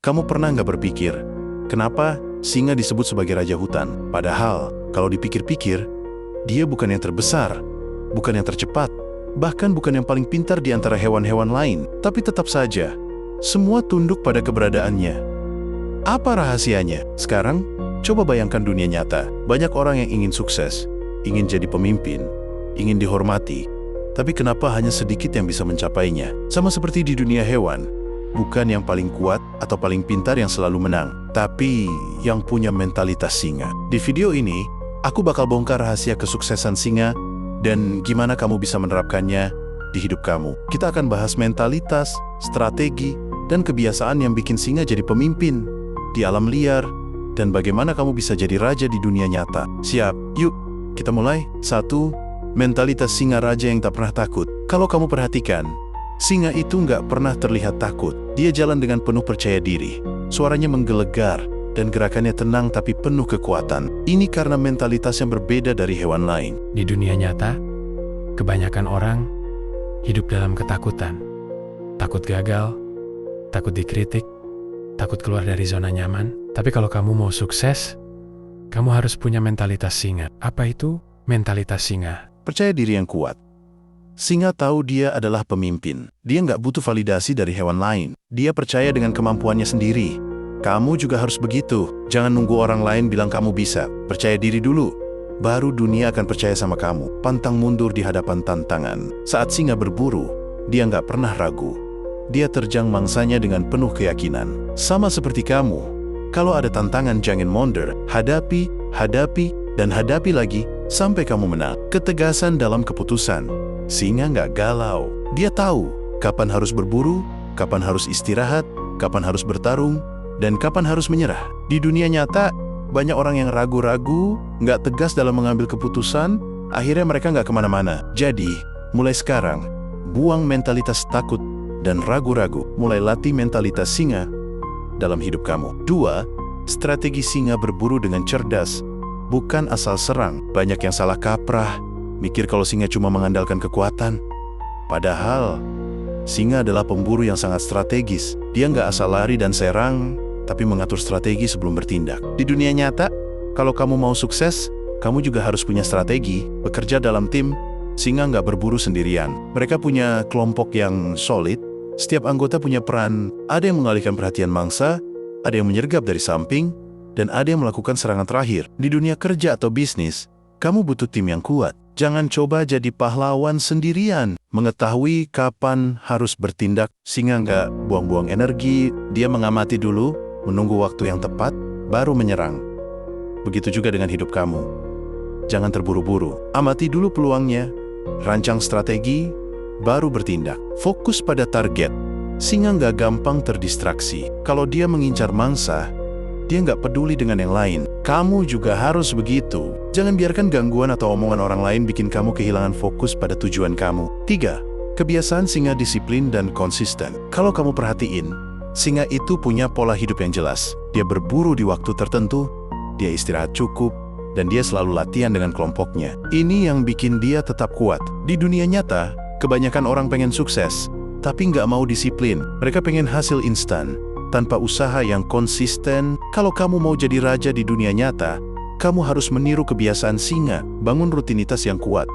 Kamu pernah nggak berpikir, kenapa singa disebut sebagai raja hutan? Padahal, kalau dipikir-pikir, dia bukan yang terbesar, bukan yang tercepat, bahkan bukan yang paling pintar di antara hewan-hewan lain. Tapi tetap saja, semua tunduk pada keberadaannya. Apa rahasianya? Sekarang, coba bayangkan dunia nyata. Banyak orang yang ingin sukses, ingin jadi pemimpin, ingin dihormati. Tapi kenapa hanya sedikit yang bisa mencapainya? Sama seperti di dunia hewan, bukan yang paling kuat atau paling pintar yang selalu menang, tapi yang punya mentalitas singa. Di video ini, aku bakal bongkar rahasia kesuksesan singa dan gimana kamu bisa menerapkannya di hidup kamu. Kita akan bahas mentalitas, strategi, dan kebiasaan yang bikin singa jadi pemimpin di alam liar, dan bagaimana kamu bisa jadi raja di dunia nyata. Siap? Yuk, kita mulai. 1. Mentalitas singa raja yang tak pernah takut. Kalau kamu perhatikan, singa itu nggak pernah terlihat takut. Dia jalan dengan penuh percaya diri. Suaranya menggelegar dan gerakannya tenang tapi penuh kekuatan. Ini karena mentalitas yang berbeda dari hewan lain. Di dunia nyata, kebanyakan orang hidup dalam ketakutan. Takut gagal, takut dikritik, takut keluar dari zona nyaman. Tapi kalau kamu mau sukses, kamu harus punya mentalitas singa. Apa itu mentalitas singa? Percaya diri yang kuat. Singa tahu dia adalah pemimpin. Dia nggak butuh validasi dari hewan lain. Dia percaya dengan kemampuannya sendiri. Kamu juga harus begitu. Jangan nunggu orang lain bilang kamu bisa. Percaya diri dulu. Baru dunia akan percaya sama kamu. Pantang mundur di hadapan tantangan. Saat singa berburu, dia nggak pernah ragu. Dia terjang mangsanya dengan penuh keyakinan. Sama seperti kamu. Kalau ada tantangan jangan mundur. Hadapi, dan hadapi lagi sampai kamu menang. Ketegasan dalam keputusan. Singa nggak galau. Dia tahu kapan harus berburu, kapan harus istirahat, kapan harus bertarung, dan kapan harus menyerah. Di dunia nyata, banyak orang yang ragu-ragu, nggak tegas dalam mengambil keputusan, akhirnya mereka nggak kemana-mana. Jadi, mulai sekarang, buang mentalitas takut dan ragu-ragu. Mulai latih mentalitas singa dalam hidup kamu. 2. Strategi singa berburu dengan cerdas, bukan asal serang. Banyak yang salah kaprah, mikir kalau singa cuma mengandalkan kekuatan. Padahal, singa adalah pemburu yang sangat strategis. Dia nggak asal lari dan serang, tapi mengatur strategi sebelum bertindak. Di dunia nyata, kalau kamu mau sukses, kamu juga harus punya strategi. Bekerja dalam tim, singa nggak berburu sendirian. Mereka punya kelompok yang solid, setiap anggota punya peran. Ada yang mengalihkan perhatian mangsa, ada yang menyergap dari samping, dan ada yang melakukan serangan terakhir. Di dunia kerja atau bisnis, kamu butuh tim yang kuat. Jangan coba jadi pahlawan sendirian. Mengetahui kapan harus bertindak, singa nggak buang-buang energi. Dia mengamati dulu, menunggu waktu yang tepat, baru menyerang. Begitu juga dengan hidup kamu. Jangan terburu-buru. Amati dulu peluangnya, rancang strategi, baru bertindak. Fokus pada target. Singa nggak gampang terdistraksi. Kalau dia mengincar mangsa, dia nggak peduli dengan yang lain. Kamu juga harus begitu. Jangan biarkan gangguan atau omongan orang lain bikin kamu kehilangan fokus pada tujuan kamu. 3. Kebiasaan singa disiplin dan konsisten. Kalau kamu perhatiin, singa itu punya pola hidup yang jelas. Dia berburu di waktu tertentu, dia istirahat cukup, dan dia selalu latihan dengan kelompoknya. Ini yang bikin dia tetap kuat. Di dunia nyata, kebanyakan orang pengen sukses, tapi nggak mau disiplin. Mereka pengen hasil instan tanpa usaha yang konsisten. Kalau kamu mau jadi raja di dunia nyata, kamu harus meniru kebiasaan singa, bangun rutinitas yang kuat.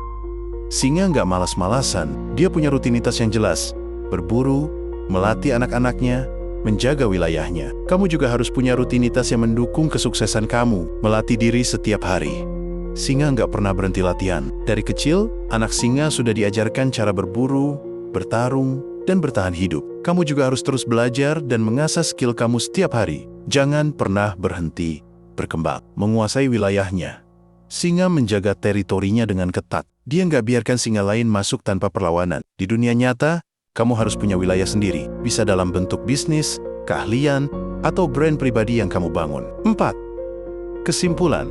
Singa nggak malas-malasan, dia punya rutinitas yang jelas. Berburu, melatih anak-anaknya, menjaga wilayahnya. Kamu juga harus punya rutinitas yang mendukung kesuksesan kamu, melatih diri setiap hari. Singa nggak pernah berhenti latihan. Dari kecil, anak singa sudah diajarkan cara berburu, bertarung, dan bertahan hidup. Kamu juga harus terus belajar dan mengasah skill kamu setiap hari. Jangan pernah berhenti berkembang. Menguasai wilayahnya. Singa menjaga teritorinya dengan ketat. Dia nggak biarkan singa lain masuk tanpa perlawanan. Di dunia nyata, kamu harus punya wilayah sendiri. Bisa dalam bentuk bisnis, keahlian, atau brand pribadi yang kamu bangun. 4. Kesimpulan.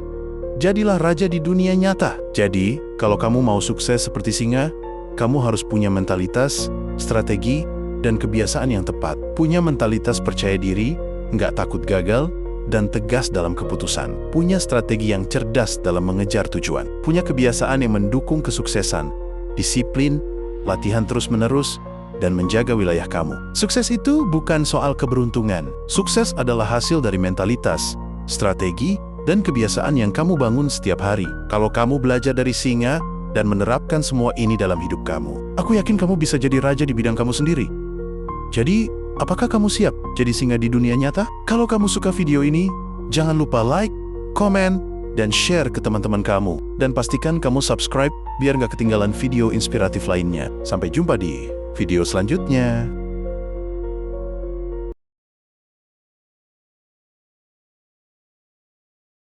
Jadilah raja di dunia nyata. Jadi, kalau kamu mau sukses seperti singa, kamu harus punya mentalitas, strategi, dan kebiasaan yang tepat. Punya mentalitas percaya diri, nggak takut gagal, dan tegas dalam keputusan. Punya strategi yang cerdas dalam mengejar tujuan. Punya kebiasaan yang mendukung kesuksesan. Disiplin, latihan terus-menerus, dan menjaga wilayah kamu. Sukses itu bukan soal keberuntungan. Sukses adalah hasil dari mentalitas, strategi, dan kebiasaan yang kamu bangun setiap hari. Kalau kamu belajar dari singa dan menerapkan semua ini dalam hidup kamu, aku yakin kamu bisa jadi raja di bidang kamu sendiri. Jadi, apakah kamu siap jadi singa di dunia nyata? Kalau kamu suka video ini, jangan lupa like, komen, dan share ke teman-teman kamu. Dan pastikan kamu subscribe biar nggak ketinggalan video inspiratif lainnya. Sampai jumpa di video selanjutnya.